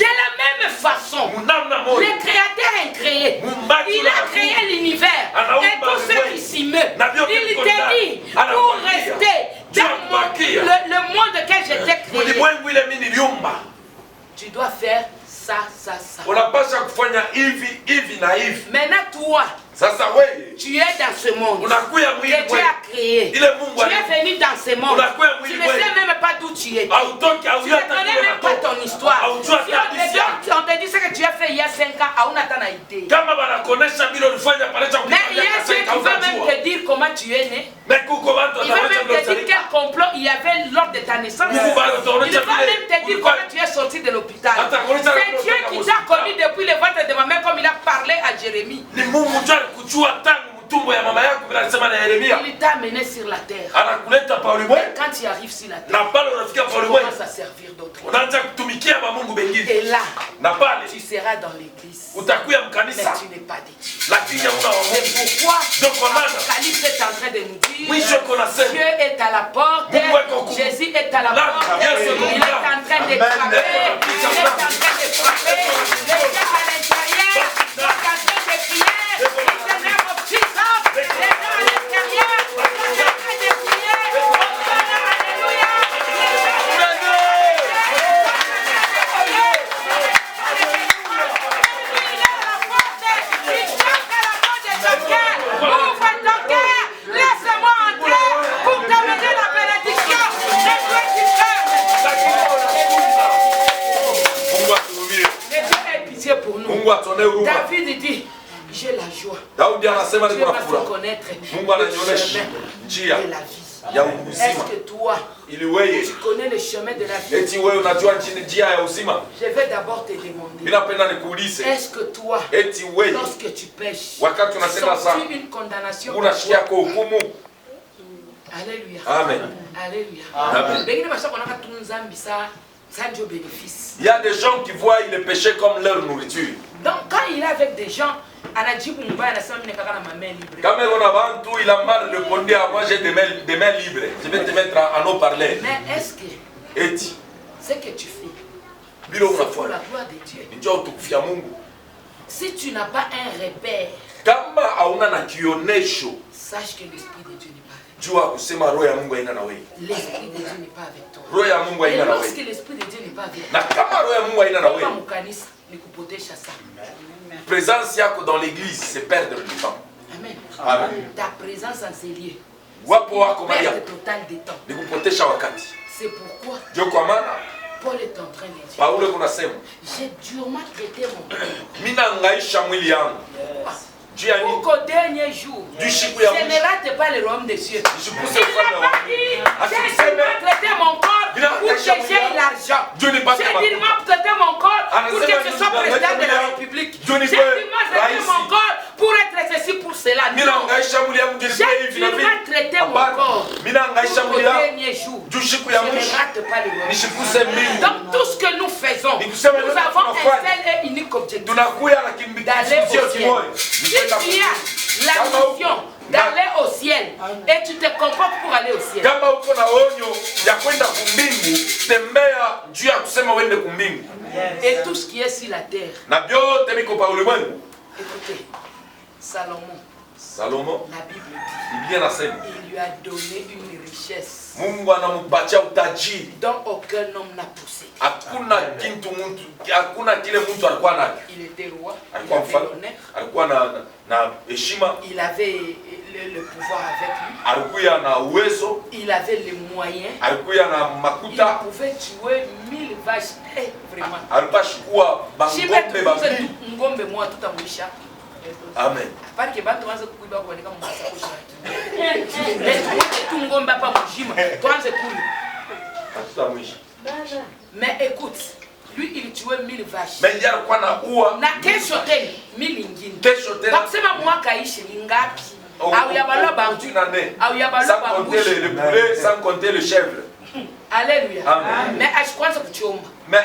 la même façon, le Créateur est créé. Il a créé l'univers et tout ce qui s'y meut. Il te dit, pour rester dans le monde que je t'ai créé, tu dois faire ça, ça, ça. Maintenant toi, tu es dans ce monde que Dieu a créé. Tu es venu dans ce monde. Tu ne sais même pas d'où tu es. Tu ne connais même pas ton histoire. Si on te dit ce que tu as fait il y a 5 ans, on a ton idée. Mais hier, tu vas même te dire comment tu es né. Il va même te dire quel complot il y avait lors de ta naissance. Il va même te dire comment tu es sorti de l'hôpital. C'est Dieu qui t'a connu depuis le ventre de ma mère, comme il a parlé à Jérémie. Il t'a amené sur la terre. Et quand tu arrives sur la terre, tu commences à servir d'autres. Et là, tu seras dans l'église. Mais tu n'es pas dit. C'est pourquoi Apocalypse est en train de nous dire, Dieu est à la porte, Jésus est à la porte, il est en train de frapper, il est en train de frapper, les gens à l'intérieur sont en train de crier, David dit, j'ai la joie. Dieu m'a fait connaître le chemin de la vie. Est-ce que toi, tu connais le chemin de la vie? Je vais d'abord te demander, est-ce que toi, lorsque tu pêches, sens-tu une condamnation? Alléluia. Amen. Alléluia. Amen. Il y a des gens qui voient le péché comme leur nourriture. Donc quand il est avec des gens, Quand on a bantu, il a mal répondu à moi, j'ai des mains libres. Je vais te mettre en haut-parleur. Mais est-ce que ce que tu fais, c'est pour la gloire de Dieu? Si tu n'as pas un repère, sache que l'Esprit de Dieu n'est pas avec toi. L'Esprit de Dieu n'est pas avec toi. Et lorsque l'Esprit de Dieu n'est pas avec toi, présence yako dans l'église, c'est perdre du temps. Amen. Amen. Ta présence en ces lieux, c'est perte totale de temps. C'est pourquoi Paul est en train de dire, j'ai durement traité mon corps. Jusqu'au dernier jour, je ne rate pas le royaume des cieux. Il n'a pas dit, j'ai durement traité mon corps pour que j'aie l'argent. J'ai durement traité mon corps pour que je sois président de la République. J'ai durement traité mon corps pour être ceci, pour cela. Non, j'ai durement traité mon corps pour le dernier jour. Je ne rate pas le royaume. Donc tout ce que nous faisons, nous avons un seul et unique objectif, d'aller au ciel. Si tu as la mission d'aller au ciel et tu te comportes pour aller au ciel, et tout ce qui est sur la terre, écoutez, Salomon, la Bible dit, il lui a donné une richesse dont aucun homme n'a possédé. Il était roi, il avait l'honneur, il avait le pouvoir avec lui, il avait les moyens, il pouvait tuer 1000 vaches, vraiment. Amen. Mais écoute, lui il tuait 1000 vaches. Mais il y a quoi na oua? Na kesho tena 1000 ingine. Kesho tena. Donc sema mwaka ishi ni ngapi? Au ya balo bantu. Au ya balo sans compter le poulet, sans compter le chèvre. Alléluia. Mais ashkwanza kuchomba. Mais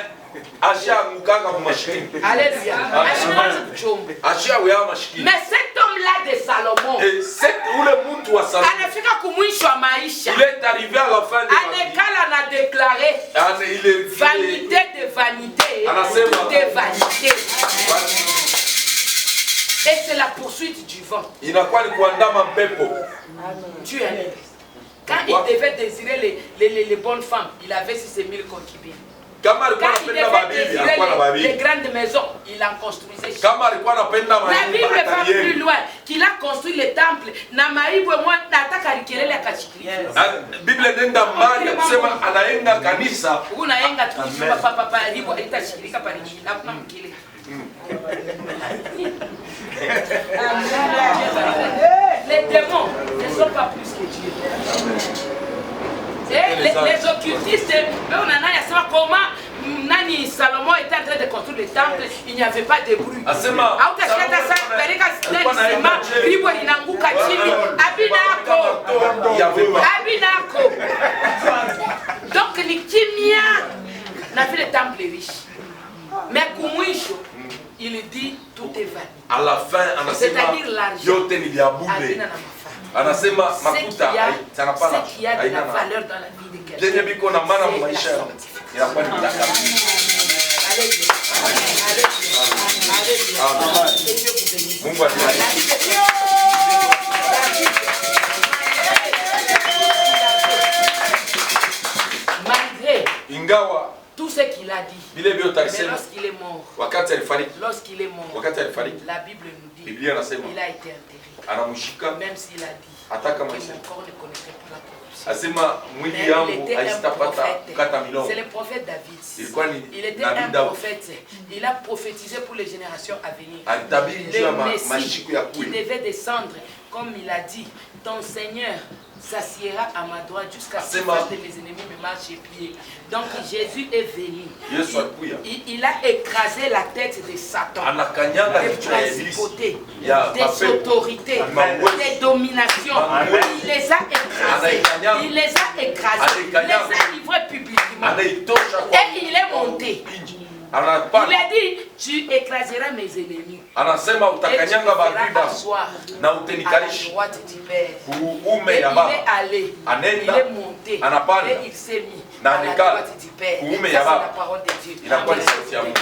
Achia mukanga mashikini. Alléluia. Ashkwanza kuchomba. Achia wewe mashikini. Mais cet homme-là de Salomon, et cet ule mtu wa Salomon, anafika kumwisho wa maisha. Il est arrivé à la fin de la vie. Anekala na déclaré vanité de vanité, tout est vanité. Et c'est la poursuite du vent. Inakuwa ni kuandama pepo. Dieu est. Quand il devait désirer les bonnes femmes, il avait 6000 concubines. Quand il devait désirer les grandes maisons, il en construisait. La Bible va plus loin, qu'il a construit les temples. La Bible nenda mbali kusema anaenda kanisa. Unaenda tukijua papa alipo itashirika pale na mkile. Les démons ne sont pas plus que Dieu. Les occultistes, on a comment Nani Salomon était en train de construire le temple, il n'y avait pas de bruit. Donc les Kimia n'a fait le temple riche. Mais Koumisho, il dit tout est vain. À la fin, c'est-à-dire l'argent. Anasema makuta ce qui a de la valeur dans la vie de quelqu'un. Malgré tout ce qu'il a dit, mais lorsqu'il est mort, la Bible nous dit il a été enterré. Même s'il a dit que mon corps ne connaîtrait plus la corruption. C'est le prophète David. Il était un prophète. Il a prophétisé pour les générations à venir. Le Messie qui devait descendre, comme il a dit, ton Seigneur s'assiera à ma droite jusqu'à ce que mes ennemis me marchent les pieds. Donc Jésus est venu. Il a écrasé la tête de Satan, des principautés, des autorités, des dominations. Il les a écrasés. Il les a écrasés. Il les a livrés publiquement. Et il est monté Il a dit, tu écraseras mes ennemis. Anasema utakanyanga badui na utenikalisha kuume ya baba. Anenda, anapanda na anikala kuume ya baba. Inakuwa ni sauti ya Mungu.